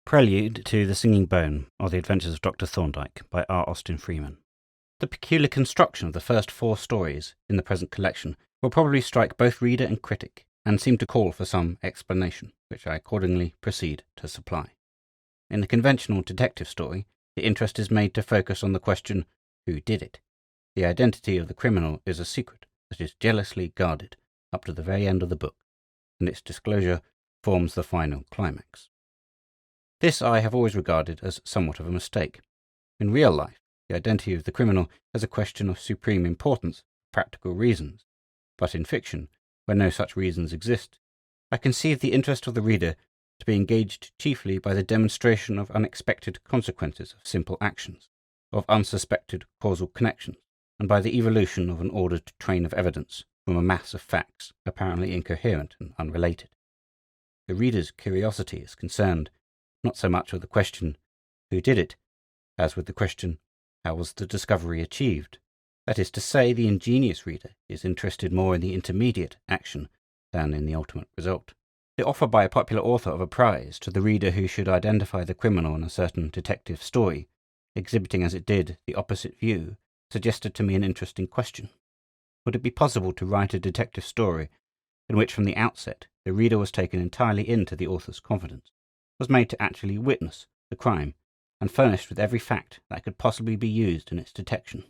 Prelude to The Singing Bone, or The Adventures of Dr. Thorndyke, by R. Austin Freeman. The peculiar construction of the first 4 stories in the present collection will probably strike both reader and critic, and seem to call for some explanation, which I accordingly proceed to supply. In the conventional detective story, the interest is made to focus on the question, who did it? The identity of the criminal is a secret that is jealously guarded up to the very end of the book, and its disclosure forms the final climax. This I have always regarded as somewhat of a mistake. In real life, the identity of the criminal is a question of supreme importance for practical reasons, but in fiction, where no such reasons exist, I conceive the interest of the reader to be engaged chiefly by the demonstration of unexpected consequences of simple actions, of unsuspected causal connections, and by the evolution of an ordered train of evidence from a mass of facts apparently incoherent and unrelated. The reader's curiosity is concerned not so much with the question, who did it, as with the question, how was the discovery achieved? That is to say, the ingenious reader is interested more in the intermediate action than in the ultimate result. The offer by a popular author of a prize to the reader who should identify the criminal in a certain detective story, exhibiting as it did the opposite view, suggested to me an interesting question. Would it be possible to write a detective story in which from the outset the reader was taken entirely into the author's confidence, was made to actually witness the crime, and furnished with every fact that could possibly be used in its detection?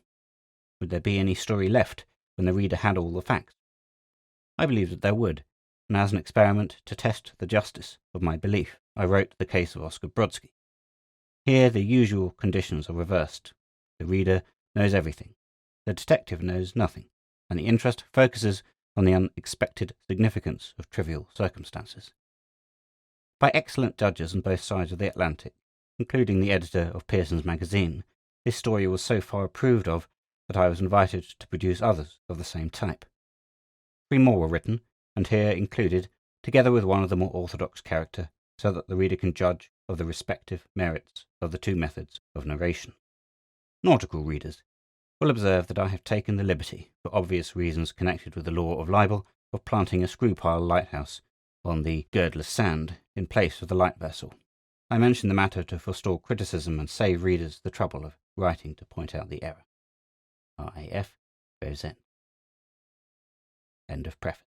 Would there be any story left when the reader had all the facts? I believe that there would, and as an experiment to test the justice of my belief, I wrote The Case of Oscar Brodsky. Here the usual conditions are reversed. The reader knows everything, the detective knows nothing, and the interest focuses on the unexpected significance of trivial circumstances. By excellent judges on both sides of the Atlantic, including the editor of Pearson's magazine, this story was so far approved of that I was invited to produce others of the same type. 3 more were written, and here included, together with one of the more orthodox character, so that the reader can judge of the respective merits of the 2 methods of narration. Nautical readers will observe that I have taken the liberty, for obvious reasons connected with the law of libel, of planting a screw-pile lighthouse on the girdless sand in place of the light vessel. I mention the matter to forestall criticism and save readers the trouble of writing to point out the error. RAF Bozent. End of preface.